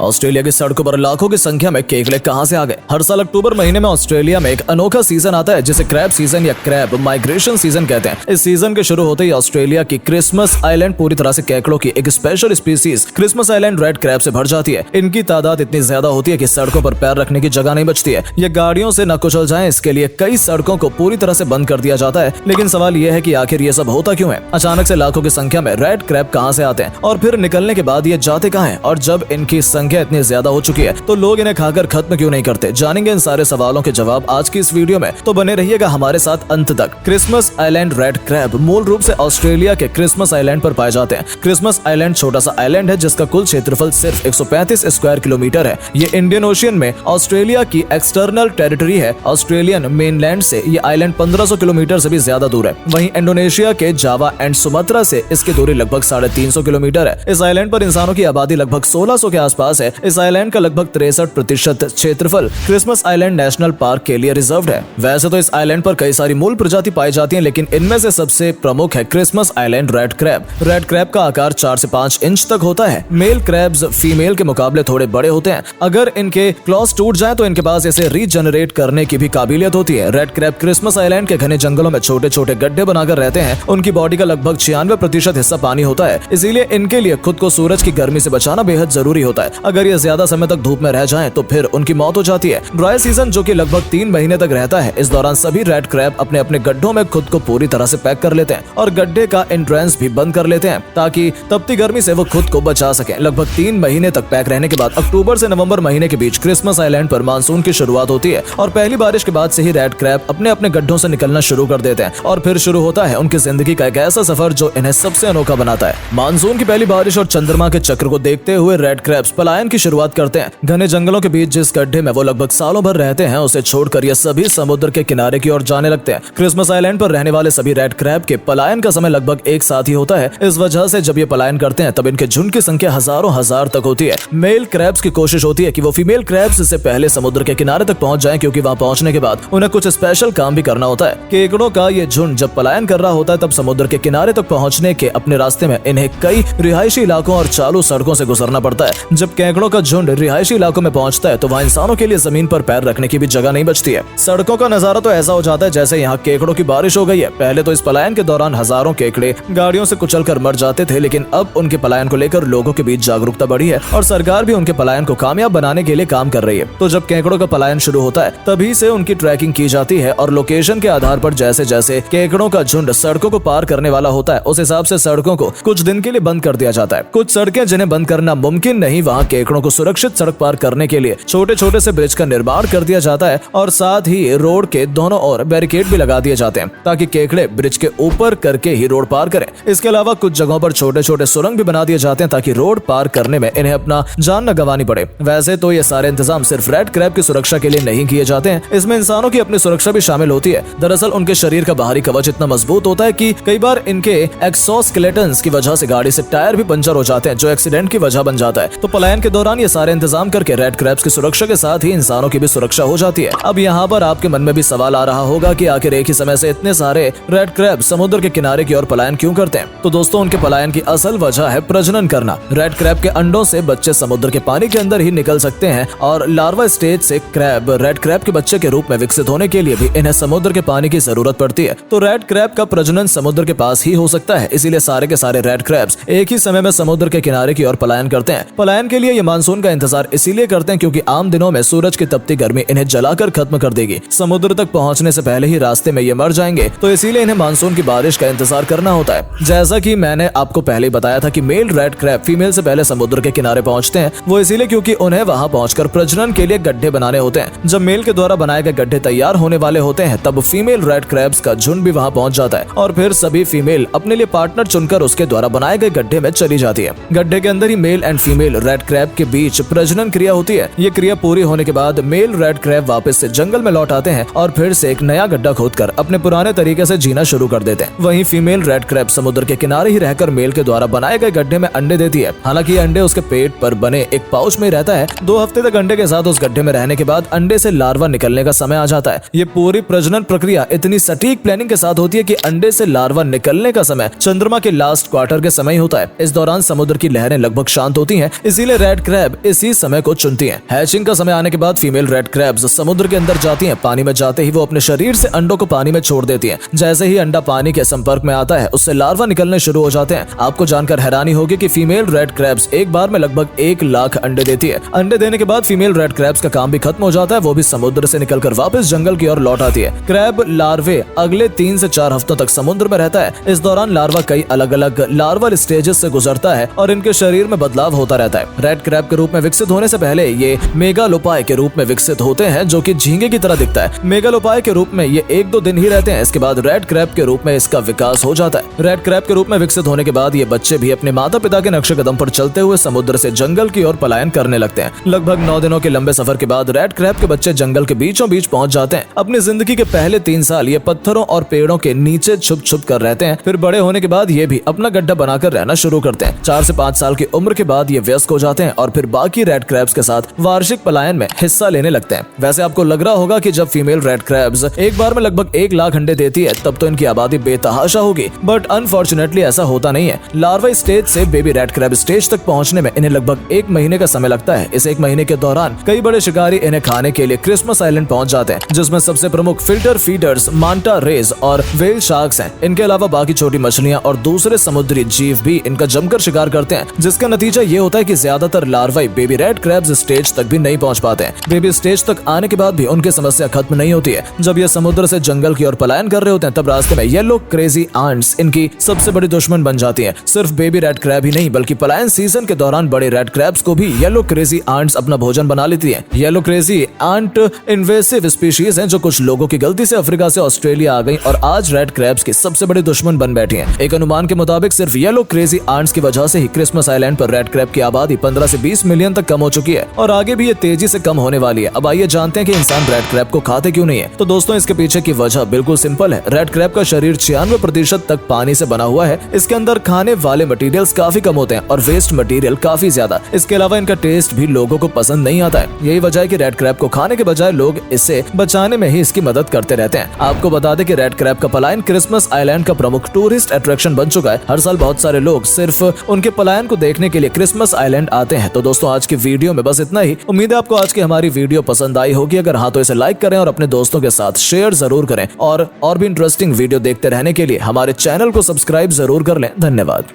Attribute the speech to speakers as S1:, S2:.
S1: Australia की सड़कों पर लाखों की संख्या में केकड़े कहां से आ गए। हर साल अक्टूबर महीने में ऑस्ट्रेलिया में एक अनोखा सीजन आता है जिसे क्रैब सीजन या क्रैब माइग्रेशन सीजन कहते हैं। इस सीजन के शुरू होते ही ऑस्ट्रेलिया की क्रिसमस आइलैंड पूरी तरह से केकड़ों की एक special species Christmas island red crab से भर जाती है। इनकी तादाद इतनी ज्यादा होती है कि सड़कों पर पैर रखने की जगह नहीं बचती है। ये गाड़ियों से न कुचल जाए इसके लिए कई सड़कों को पूरी तरह से बंद कर दिया जाता है। लेकिन सवाल यह है कि आखिर ये सब होता क्यों है। अचानक से लाखों की संख्या में रेड क्रैब कहां से आते हैं और फिर निकलने के बाद ये जाते कहां हैं, और जब इनकी संख्या इतनी ज्यादा हो चुकी है तो लोग इन्हें खाकर खत्म क्यों नहीं करते। जानेंगे इन सारे सवालों के जवाब आज की इस वीडियो में, तो बने रहिएगा हमारे साथ अंत तक। क्रिसमस आइलैंड रेड क्रैब मूल रूप से ऑस्ट्रेलिया के क्रिसमस आइलैंड पर पाए जाते हैं। क्रिसमस आइलैंड छोटा सा आइलैंड है जिसका कुल क्षेत्रफल सिर्फ 135 स्क्वायर किलोमीटर है। ये इंडियन ओशियन में ऑस्ट्रेलिया की एक्सटर्नल टेरिटरी है। ऑस्ट्रेलियन मेनलैंड से ये आइलैंड 1500 किलोमीटर से भी ज्यादा दूर है। वहीं इंडोनेशिया के जावा एंड सुमात्रा से इसकी दूरी लगभग 350 किलोमीटर है। इस आइलैंड पर इंसानों की आबादी लगभग 1600 के आसपास है। इस आइलैंड का लगभग 63% क्षेत्रफल क्रिसमस आइलैंड नेशनल पार्क के लिए रिजर्व्ड है। वैसे तो इस आइलैंड पर कई सारी मूल प्रजाति पाई जाती हैं, लेकिन इनमें से सबसे प्रमुख है Christmas island red crab. Red crab का आकार 4 से 5 इंच तक होता है। मेल क्रैब्स फीमेल के मुकाबले थोड़े बड़े होते हैं। अगर इनके क्लॉज टूट जाए तो इनके पास इसे रीजनरेट करने की भी काबिलियत होती है। रेड क्रैब क्रिसमस आइलैंड के घने जंगलों में छोटे छोटे गड्ढे बनाकर रहते हैं। उनकी बॉडी का लगभग 96% हिस्सा पानी होता है, इसीलिए इनके लिए खुद को सूरज की गर्मी से बचाना बेहद जरूरी होता है। अगर ये ज्यादा समय तक धूप में रह जाएं तो फिर उनकी मौत हो जाती है। ड्राई सीजन जो कि लगभग 3 महीने तक रहता है, इस दौरान सभी रेड क्रैब अपने अपने गड्ढों में खुद को पूरी तरह से पैक कर लेते हैं और गड्ढे का एंट्रेंस भी बंद कर लेते हैं ताकि तपती गर्मी से वो खुद को बचा सके। लगभग 3 महीने तक पैक रहने के बाद अक्टूबर से नवंबर महीने के बीच क्रिसमस आइलैंड पर मानसून की शुरुआत होती है और पहली बारिश के बाद से ही रेड क्रैब अपने अपने गड्ढों से निकलना शुरू कर देते हैं और फिर शुरू होता है उनकी जिंदगी का एक ऐसा सफर जो इन्हें सबसे अनोखा बनाता है। मानसून की पहली बारिश और चंद्रमा के चक्र को देखते हुए रेड क्रैब्स पलायन की शुरुआत करते हैं। घने जंगलों के बीच जिस गड्ढे में वो लगभग सालों भर रहते हैं उसे छोड़कर ये सभी समुद्र के किनारे की ओर जाने लगते हैं। क्रिसमस आइलैंड पर रहने वाले सभी रेड क्रैब के पलायन का समय लगभग एक साथ ही होता है। इस वजह से जब ये पलायन करते हैं तब इनके झुंड की संख्या हजारों हजार तक होती है। मेल क्रैब्स की कोशिश होती है कि वो फीमेल क्रैब्स से पहले समुद्र के किनारे तक पहुंच जाएं, क्योंकि वहां पहुंचने के बाद उन्हें कुछ स्पेशल काम भी करना होता है। केकड़ों का ये झुंड जब पलायन कर रहा होता है तब समुद्र के किनारे तक पहुंचने के अपने रास्ते में इन्हें कई रिहायशी इलाकों और चालू सड़कों से गुजरना पड़ता है। जब केकड़ों का झुंड रिहायशी इलाकों में पहुंचता है तो वहां इंसानों के लिए जमीन पर पैर रखने की भी जगह नहीं बचती है। सड़कों का नजारा तो ऐसा हो जाता है जैसे यहाँ केकड़ों की बारिश हो गई है। पहले तो इस पलायन के दौरान हजारों केकड़े गाड़ियों से कुचलकर मर जाते थे, लेकिन अब उनके पलायन को लेकर लोगों के बीच जागरूकता बढ़ी है और सरकार भी उनके पलायन को कामयाब बनाने के लिए काम कर रही है। तो जब केकड़ों का पलायन शुरू होता है तभी से उनकी ट्रैकिंग की जाती है और लोकेशन के आधार पर जैसे जैसे केकड़ों का झुंड सड़कों को पार करने वाला होता है उस हिसाब से सड़कों को कुछ दिन के लिए बंद कर दिया जाता है। कुछ सड़कें जिन्हें बंद करना मुमकिन नहीं, वहाँ केकड़ों को सुरक्षित सड़क पार करने के लिए छोटे छोटे से ब्रिज का निर्माण कर दिया जाता है और साथ ही रोड के दोनों ओर बैरिकेड भी लगा दिए जाते हैं ताकि केकड़े ब्रिज के ऊपर करके ही रोड पार करें। इसके अलावा कुछ जगहों पर छोटे छोटे सुरंग भी बना दिए जाते हैं ताकि रोड पार करने में इन्हें अपना जान न गंवानी पड़े। वैसे तो ये सारे इंतजाम सिर्फ रेड क्रैब की सुरक्षा के लिए नहीं किए जाते हैं, इसमें इंसानों की अपनी सुरक्षा भी शामिल होती है। दरअसल उनके शरीर का बाहरी कवच इतना मजबूत होता है कि कई बार इनके एक्सोस्केलेटन्स की वजह से गाड़ी से टायर भी पंचर हो जाते हैं, जो एक्सीडेंट की वजह बन जाता है। तो पलायन के दौरान ये सारे इंतजाम करके रेड क्रैब्स की सुरक्षा के साथ ही इंसानों की भी सुरक्षा हो जाती है। अब यहाँ पर आपके मन में भी सवाल आ रहा होगा कि आखिर एक ही समय से इतने सारे रेड क्रैब समुद्र के किनारे की ओर पलायन क्यों करते हैं। तो दोस्तों, उनके पलायन की असल वजह है प्रजनन करना। रेड क्रैब के अंडों से बच्चे समुद्र के पानी के अंदर ही निकल सकते हैं और लार्वा स्टेज से क्रैब रेड क्रैब के बच्चे के रूप में विकसित होने के लिए भी इन्हें समुद्र के पानी की जरूरत पड़ती है। तो रेड क्रैब का प्रजनन समुद्र के पास ही हो सकता है, इसीलिए सारे के सारे रेड क्रैब्स एक ही समय में समुद्र के किनारे की ओर पलायन करते हैं। पलायन के लिए ये मानसून का इंतजार इसीलिए करते हैं क्योंकि आम दिनों में सूरज की तपती गर्मी इन्हें जलाकर खत्म कर देगी। समुद्र तक पहुंचने से पहले ही रास्ते में ये मर जाएंगे, तो इसीलिए इन्हें मानसून की बारिश का इंतजार करना होता है। जैसा कि मैंने आपको पहले बताया था कि मेल रेड क्रैब फीमेल से पहले समुद्र के किनारे पहुंचते हैं, वो इसीलिए क्योंकि उन्हें वहां पहुंचकर प्रजनन के लिए गड्ढे बनाने होते हैं। जब मेल के द्वारा बनाए गए गड्ढे तैयार होने वाले होते हैं तब फीमेल रेड क्रैब्स का झुंड भी वहां पहुंच जाता है और फिर सभी फीमेल अपने लिए पार्टनर चुनकर उसके द्वारा बनाए गए गड्ढे में चली जाती है। गड्ढे के अंदर ही male and female red crab के बीच प्रजनन क्रिया होती है। ये क्रिया पूरी होने के बाद मेल रेड क्रैब वापस से जंगल में लौट आते हैं और फिर से एक नया गड्ढा खोदकर अपने पुराने तरीके से जीना शुरू कर देते हैं। वहीं फीमेल रेड क्रैब समुद्र के किनारे ही रहकर मेल के द्वारा बनाए गए गड्ढे में अंडे देती है। हालांकि ये अंडे उसके पेट पर बने एक पाउच में रहता है। 2 हफ्ते तक अंडे के साथ उस गड्ढे में रहने के बाद अंडे से लार्वा निकलने का समय आ जाता है। ये पूरी प्रजनन प्रक्रिया इतनी सटीक प्लानिंग के साथ होती है कि अंडे से लार्वा निकलने का समय चंद्रमा के लास्ट क्वार्टर के समय होता है। इस दौरान समुद्र की लहरें लगभग शांत होती हैं, इसीलिए रेड क्रैब इसी समय को चुनती हैं। हैचिंग का समय आने के बाद फीमेल रेड क्रैब्स समुद्र के अंदर जाती हैं। पानी में जाते ही वो अपने शरीर से अंडों को पानी में छोड़ देती हैं। जैसे ही अंडा पानी के संपर्क में आता है उससे लार्वा निकलने शुरू हो जाते हैं। आपको जानकर हैरानी होगी कि फीमेल रेड क्रैब्स एक बार में लगभग 1 लाख अंडे देती है। अंडे देने के बाद फीमेल रेड क्रैब्स का काम भी खत्म हो जाता है। वो भी समुद्र से निकलकर वापस जंगल की ओर लौट आती है। क्रैब लार्वे अगले 3 से 4 हफ्तों तक समुद्र में रहता है। इस दौरान लार्वा कई अलग अलग लार्वल स्टेजेस से गुजरता है और इनके शरीर में बदलाव होता रहता है। रेड क्रैब के रूप में विकसित होने से पहले ये मेगालोपाय के रूप में विकसित होते हैं, जो कि झींगे की तरह दिखता है। मेगालोपाय के रूप में ये 1-2 दिन ही रहते हैं। इसके बाद रेड क्रैब के रूप में इसका विकास हो जाता है। रेड क्रैब के रूप में विकसित होने के बाद ये बच्चे भी अपने माता पिता के नक्शे कदम पर चलते हुए समुद्र से जंगल की ओर पलायन करने लगते हैं। लगभग 9 दिनों के लंबे सफर के बाद रेड क्रैब के बच्चे जंगल के बीचों बीच पहुंच जाते हैं। अपनी जिंदगी के पहले 3 साल ये पत्थरों और पेड़ों के नीचे छुप कर रहते हैं। फिर बड़े होने के बाद ये भी अपना गड्ढा बनाकर रहना शुरू करते हैं। 4 से 5 साल की उम्र के बाद ये वयस्क हो जाते हैं और फिर बाकी रेड क्रैब्स के साथ वार्षिक पलायन में हिस्सा लेने लगते हैं। वैसे आपको लग रहा होगा कि जब फीमेल रेड क्रैब्स एक बार में लगभग 1 लाख अंडे देती है तब तो इनकी आबादी बेतहाशा होगी, बट अनफॉर्चुनेटली ऐसा होता नहीं है। लार्वा स्टेज से बेबी रेड क्रैब स्टेज तक पहुंचने में इन्हें लगभग 1 महीने का समय लगता है। इस 1 महीने के दौरान कई बड़े शिकारी इन्हें खाने के लिए क्रिसमस आइलैंड पहुंच जाते हैं, जिसमें सबसे प्रमुख फिल्टर फीडर्स, मांटा रेज और व्हेल शार्क्स हैं। इनके अलावा बाकी छोटी मछलियां और दूसरे समुद्री जीव भी इनका जमकर शिकार करते हैं, जिसका नतीजा ये होता है कि ज्यादातर लार्वाई बेबी रेड क्रैब्स स्टेज तक भी नहीं पहुंच पाते हैं। बेबी स्टेज तक आने के बाद भी उनकी समस्या खत्म नहीं होती है। जब ये समुद्र से जंगल की ओर पलायन कर रहे होते हैं तब रास्ते में येलो क्रेजी आंट्स इनकी सबसे बड़ी दुश्मन बन जाती हैं। सिर्फ बेबी रेड क्रैब ही नहीं बल्कि पलायन सीजन के दौरान बड़े रेड क्रैब्स को भी येलो क्रेजी आंट्स अपना भोजन बना लेती हैं। Yellow crazy ant invasive species हैं जो कुछ लोगों की गलती से अफ्रीका से ऑस्ट्रेलिया आ गई और आज रेड क्रैब्स की सबसे बड़ी दुश्मन बन बैठी हैं। एक अनुमान के मुताबिक सिर्फ येलो क्रेजी आंट्स की वजह से ही क्रिसमस आइलैंड पर रेड क्रैब की आबादी 15 से 20 मिलियन तक कम हो चुकी है और आगे भी ये तेजी से कम होने वाली है। अब आइए जानते हैं कि इंसान रेड क्रैब को खाते क्यों नहीं है। तो दोस्तों इसके पीछे की वजह बिल्कुल सिंपल है। रेड क्रैब का शरीर 96% तक पानी से बना हुआ है। इसके अंदर खाने वाले मटेरियल्स काफी कम होते हैं और वेस्ट मटेरियल काफी ज्यादा। इसके अलावा इनका टेस्ट भी लोगों को पसंद नहीं आता है। यही वजह है कि रेड क्रैब को खाने के बजाय लोग इसे बचाने में ही इसकी मदद करते रहते हैं। आपको बता दें कि रेड क्रैब का पलायन क्रिसमस आइलैंड का प्रमुख टूरिस्ट अट्रैक्शन बन चुका है। हर साल बहुत सारे लोग सिर्फ उनके पलायन को देखने के लिए क्रिसमस आइलैंड आते हैं। तो दोस्तों आज की वीडियो में बस इतना ही। उम्मीद है आपको आज की हमारी वीडियो पसंद आई होगी। अगर हाँ तो इसे लाइक करें और अपने दोस्तों के साथ शेयर जरूर करें और भी इंटरेस्टिंग वीडियो देखते रहने के लिए हमारे चैनल को सब्सक्राइब जरूर कर लें। धन्यवाद।